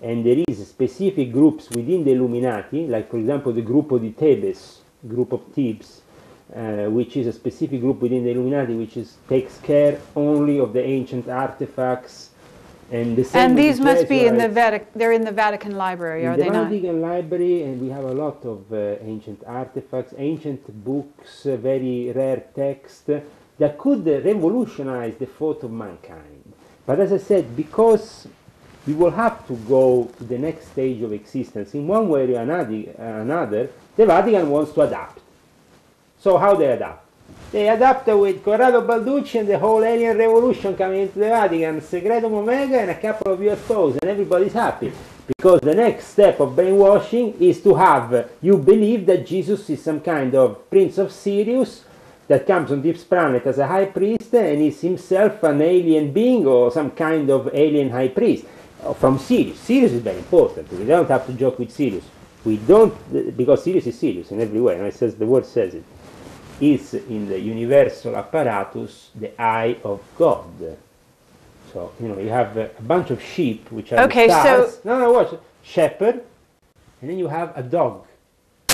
And there is specific groups within the Illuminati, like for example the Gruppo di Thebes, group of Thebes, which is a specific group within the Illuminati which takes care only of the ancient artifacts. And these must be in the Vatican. They're in the Vatican Library, are they not? In the Vatican Library, and we have a lot of ancient artifacts, ancient books, very rare text that could revolutionize the thought of mankind. But as I said, because we will have to go to the next stage of existence in one way or another, the Vatican wants to adapt. So how they adapt? They adapt with Corrado Balducci and the whole alien revolution coming into the Vatican, Secretum Omega and a couple of UFOs, and everybody's happy. Because the next step of brainwashing is to have you believe that Jesus is some kind of Prince of Sirius that comes on this planet as a high priest and is himself an alien being or some kind of alien high priest. From Sirius. Sirius is very important. We don't have to joke with Sirius. We don't, because Sirius is Sirius in every way, and it says, the word says it. Is in the universal apparatus the eye of God. So, you know, you have a bunch of sheep which are the stars. So no, watch. Shepherd, and then you have a dog.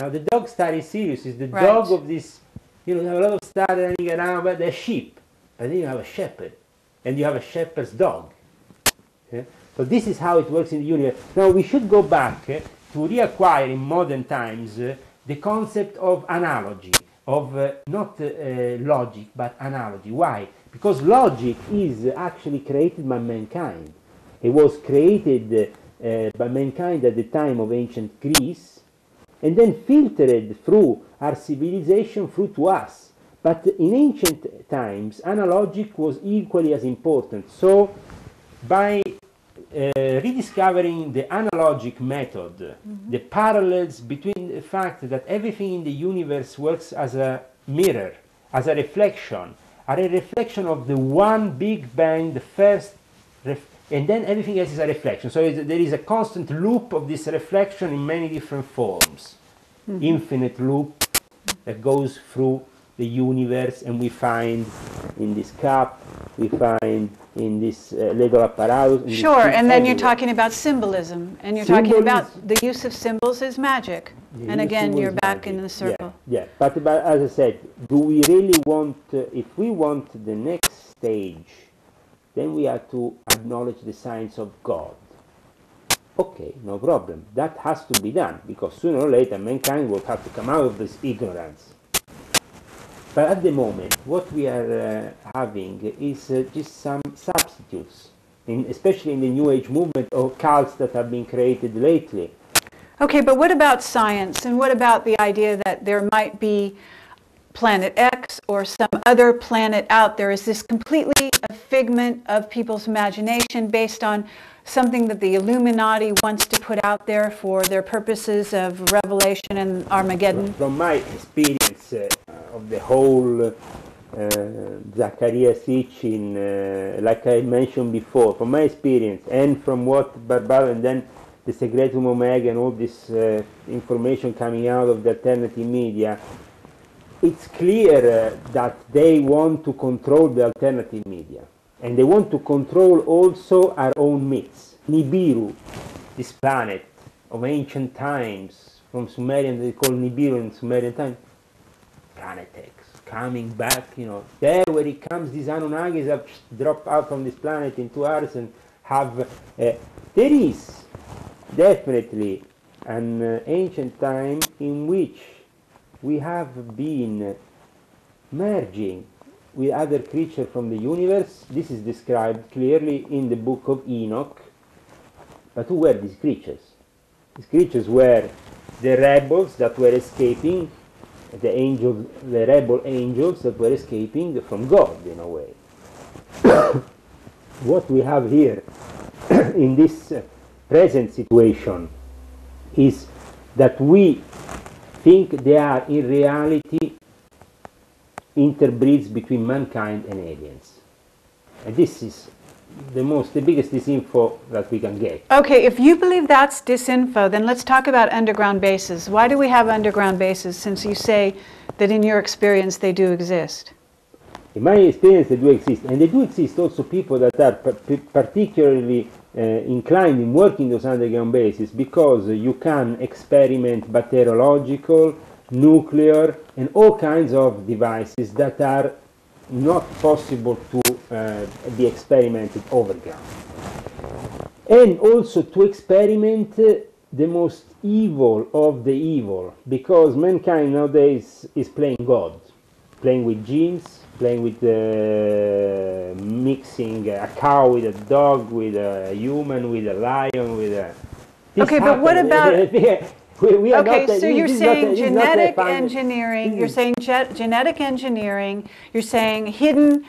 Now, the dog star is Sirius, is the dog of this, you know, you have a lot of stars running around, but they're sheep. And then you have a shepherd, and you have a shepherd's dog. Yeah? So this is how it works in the universe. Now we should go back to reacquire in modern times the concept of analogy, of not logic, but analogy. Why? Because logic is actually created by mankind. It was created by mankind at the time of ancient Greece, and then filtered through our civilization through to us. But in ancient times, analogic was equally as important. So by rediscovering the analogic method, the parallels between the fact that everything in the universe works as a mirror, as a reflection of the one Big Bang, the first, and then everything else is a reflection. So there is a constant loop of this reflection in many different forms, infinite loop that goes through the universe, and we find in this cup, we find in this little apparatus. Sure, and then you're talking about symbolism, and you're talking about the use of symbols as magic. And again, you're back in the circle. Yeah. But as I said, do we really want, if we want the next stage, then we have to acknowledge the science of God. Okay, no problem. That has to be done, because sooner or later mankind will have to come out of this ignorance. But at the moment, what we are having is just some substitutes, especially in the New Age movement or cults that have been created lately. Okay, but what about science? And what about the idea that there might be Planet X or some other planet out there? Is this completely a figment of people's imagination based on something that the Illuminati wants to put out there for their purposes of revelation and Armageddon? From my experience of the whole Zacharias teaching, like I mentioned before, from my experience and from what Barbara and then the Secretum Omega and all this information coming out of the alternative media, it's clear that they want to control the alternative media. And they want to control also our own myths. Nibiru, this planet of ancient times, from Sumerian, they call Nibiru in Sumerian times, Planet X, coming back, you know, there where it comes, these Anunnakis have dropped out from this planet into ours and have, there is definitely an ancient time in which we have been merging with other creatures from the universe. This is described clearly in the book of Enoch. But who were these creatures? These creatures were the rebels that were escaping, the rebel angels that were escaping from God in a way. What we have here in this present situation is that we think they are in reality interbreeds between mankind and aliens. And this is the biggest disinfo that we can get. Okay, if you believe that's disinfo, then let's talk about underground bases. Why do we have underground bases, since you say that in your experience they do exist? In my experience they do exist, and they do exist also people that are particularly inclined in working those underground bases, because you can experiment bacteriological, nuclear, and all kinds of devices that are not possible to be experimented overground. And also to experiment the most evil of the evil, because mankind nowadays is playing God, playing with genes, playing with mixing a cow with a dog, with a human, with a lion, with a... Okay, but what about... We are okay, not, so you're saying genetic engineering, you're saying genetic engineering, you're saying hidden,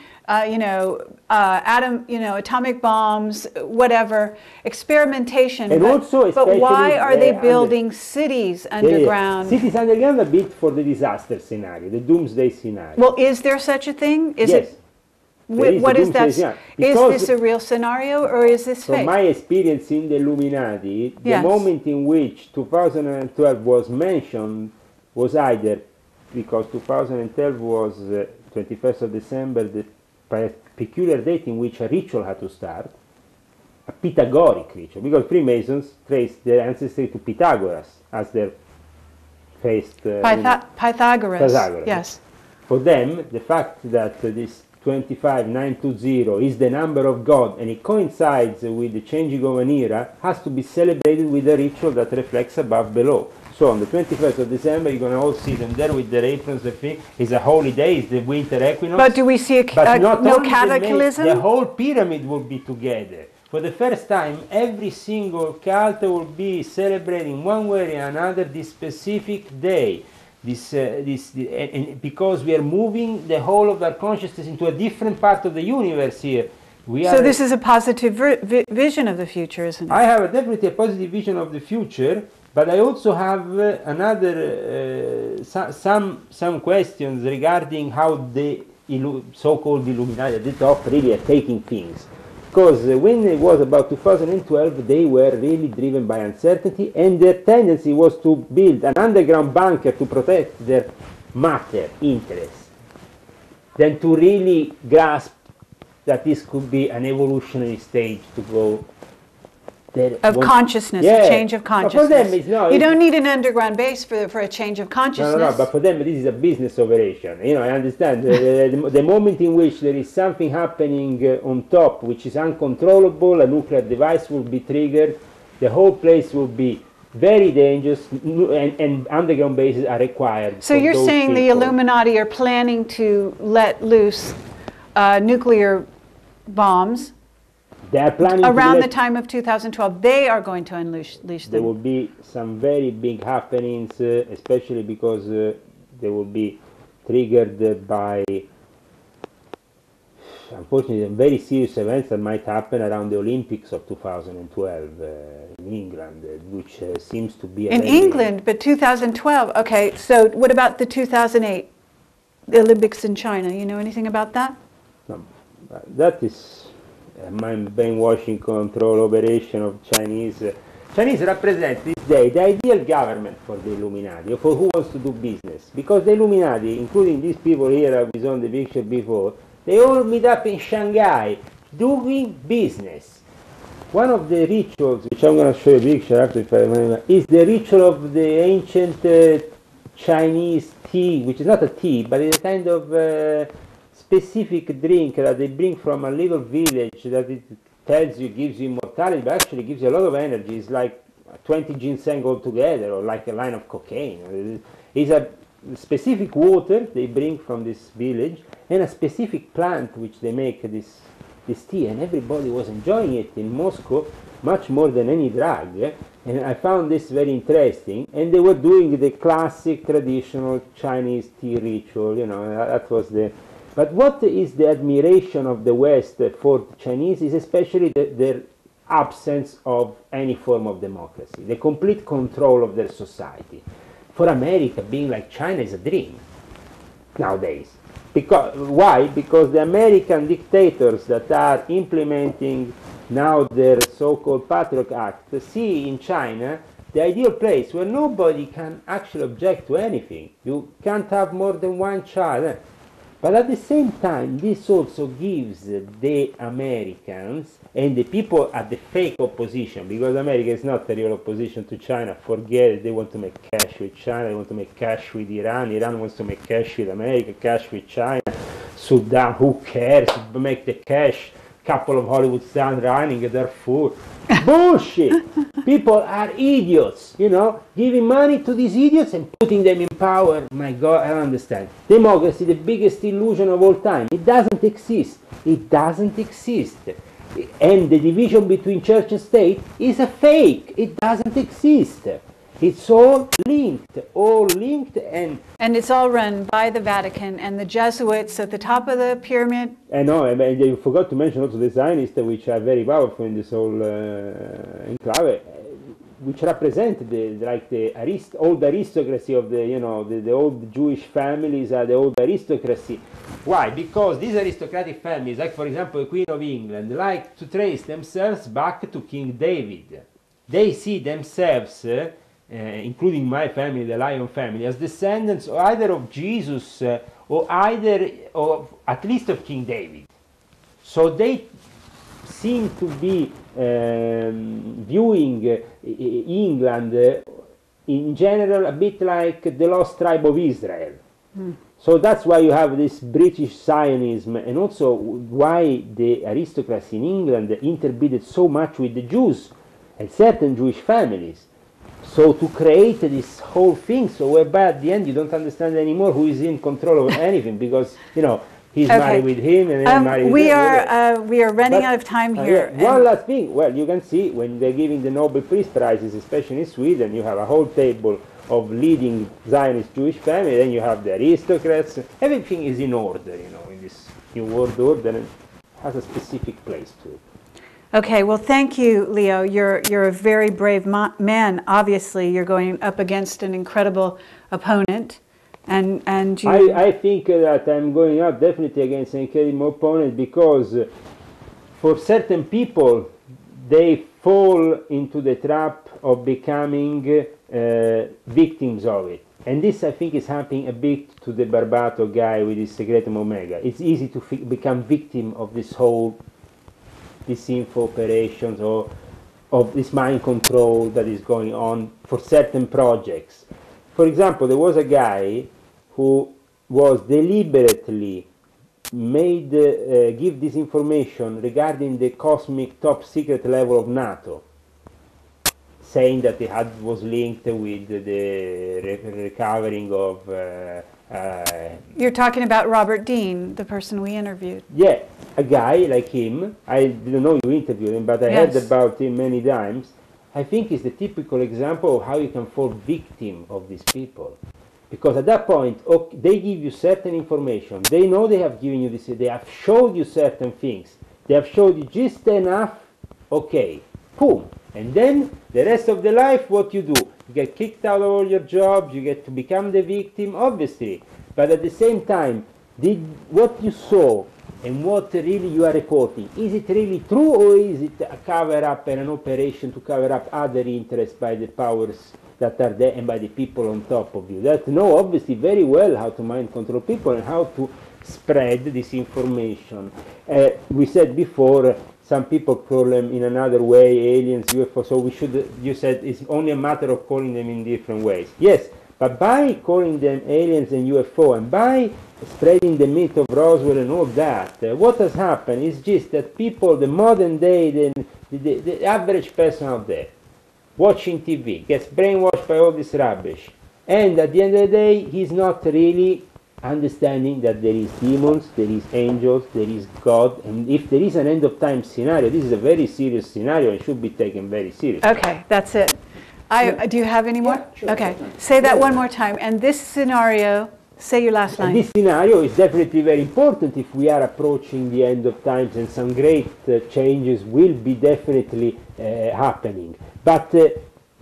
atomic bombs, whatever, experimentation. And also but why are they building cities underground? Cities underground a bit for the disaster scenario, the doomsday scenario. Well, is there such a thing? Yes. What is that? Is this a real scenario or is this fake? From my experience in the Illuminati, the moment in which 2012 was mentioned was either because 2012 was 21st of December, the peculiar date in which a ritual had to start, a Pythagorean ritual, because Freemasons traced their ancestry to Pythagoras as their faced... Pythagoras, yes. For them, the fact that this 25920 is the number of God and it coincides with the changing of an era has to be celebrated with a ritual that reflects above below. So on the 21st of December you're going to all see them there with their aprons, the thing. It's a holy day, it's the winter equinox. But do we see no cataclysm? The whole pyramid will be together. For the first time, every single cult will be celebrating one way or another this specific day. And because we are moving the whole of our consciousness into a different part of the universe here. So this is a positive vision of the future, isn't it? I have definitely a positive vision of the future, but I also have another some questions regarding how the so-called Illuminati at the top really are taking things. Because when it was about 2012, they were really driven by uncertainty, and their tendency was to build an underground bunker to protect their matter interests, than to really grasp that this could be an evolutionary stage to go there. Of consciousness, a change of consciousness. For them, you don't need an underground base for a change of consciousness. No, but for them this is a business operation. You know, I understand. The moment in which there is something happening on top which is uncontrollable, a nuclear device will be triggered, the whole place will be very dangerous, and underground bases are required. So you're saying the Illuminati are planning to let loose nuclear bombs they are planning around the time of 2012. They are going to unleash them. There will be some very big happenings, especially because they will be triggered by, unfortunately, very serious events that might happen around the Olympics of 2012 in England, which seems to be in England, but 2012. Okay, so what about the 2008 Olympics in China? You know anything about that? No, that is mind brainwashing control operation of Chinese. Chinese represent this day the ideal government for the Illuminati, for who wants to do business. Because the Illuminati, including these people here who is on the picture before, they all meet up in Shanghai doing business. One of the rituals, which I'm going to show you a picture after if I remember, is the ritual of the ancient Chinese tea, which is not a tea, but it's a kind of specific drink that they bring from a little village that it tells you gives you immortality, but actually gives you a lot of energy. It's like 20 ginseng altogether, or like a line of cocaine. It's a specific water they bring from this village, and a specific plant which they make this tea, and everybody was enjoying it in Moscow much more than any drug. And I found this very interesting, and they were doing the classic traditional Chinese tea ritual, you know, that was the... But what is the admiration of the West for the Chinese is especially their absence of any form of democracy, the complete control of their society. For America, being like China is a dream nowadays. Why? Because the American dictators that are implementing now their so-called Patriot Act see in China the ideal place where nobody can actually object to anything. You can't have more than one child. But at the same time, this also gives the Americans and the people at the fake opposition, because America is not the real opposition to China, forget it, they want to make cash with China, they want to make cash with Iran, Iran wants to make cash with America, cash with China, Sudan, who cares, make the cash, couple of Hollywood stars running at their food. Bullshit! People are idiots, you know, giving money to these idiots and putting them in power. My God, I don't understand. Democracy, the biggest illusion of all time. It doesn't exist. It doesn't exist. And the division between church and state is a fake. It doesn't exist. It's all linked, and it's all run by the Vatican and the Jesuits at the top of the pyramid. I know, and you forgot to mention also the Zionists, which are very powerful in this whole enclave, which represent the old aristocracy of the, you know, the old Jewish families are the old aristocracy. Why? Because these aristocratic families, like for example the Queen of England, like to trace themselves back to King David. They see themselves, including my family, the Lion family, as descendants either of Jesus or at least of King David. So they seem to be viewing England in general a bit like the lost tribe of Israel. So that's why you have this British Zionism, and also why the aristocracy in England interbreeded so much with the Jews and certain Jewish families. So to create this whole thing, so whereby at the end you don't understand anymore who is in control of anything, because, you know, he's married with him and then married with him. We are running out of time here. One last thing. Well, you can see when they're giving the Nobel Peace Prizes, especially in Sweden, you have a whole table of leading Zionist Jewish family, then you have the aristocrats. Everything is in order, you know, in this new world order, and has a specific place to it. Okay, well, thank you, Leo. You're a very brave man. Obviously, you're going up against an incredible opponent, and you... I think that I'm going up definitely against an incredible opponent, because for certain people, they fall into the trap of becoming victims of it. And this, I think, is happening a bit to the Barbato guy with his Secretum Omega. It's easy to become victim of this whole info operations or of this mind control that is going on for certain projects. For example, there was a guy who was deliberately made give this information regarding the cosmic top secret level of NATO, saying that it was linked with the recovering of. You're talking about Robert Dean, the person we interviewed. Yeah, a guy like him. I didn't know you interviewed him, but I heard about him many times. I think is the typical example of how you can fall victim of these people. Because at that point, okay, they give you certain information. They know they have given you this, they have showed you certain things. They have showed you just enough, okay, boom. And then the rest of the life, what you do? You get kicked out of all your jobs, you get to become the victim, obviously. But at the same time, what you saw and what really you are reporting, is it really true, or is it a cover-up and an operation to cover up other interests by the powers that are there and by the people on top of you that know obviously very well how to mind control people and how to spread this information? We said before, some people call them in another way aliens, UFO, so we should, you said it's only a matter of calling them in different ways. Yes, but by calling them aliens and UFO and by spreading the myth of Roswell and all that, what has happened is just that people, the modern day, the average person out there, watching TV, gets brainwashed by all this rubbish, and at the end of the day, he's not really understanding that there is demons, there is angels, there is God, and if there is an end of time scenario, this is a very serious scenario and should be taken very seriously. Okay, that's it. Do you have any more? Yeah, sure. Okay, say that one more time. And this scenario, say your last line. And this scenario is definitely very important if we are approaching the end of times, and some great changes will be definitely happening. But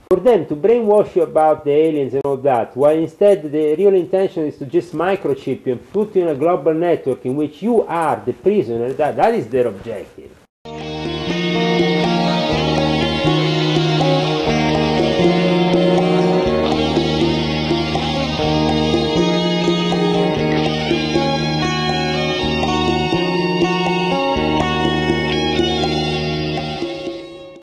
for them to brainwash you about the aliens and all that, while instead the real intention is to just microchip you and put you in a global network in which you are the prisoner, that is their objective.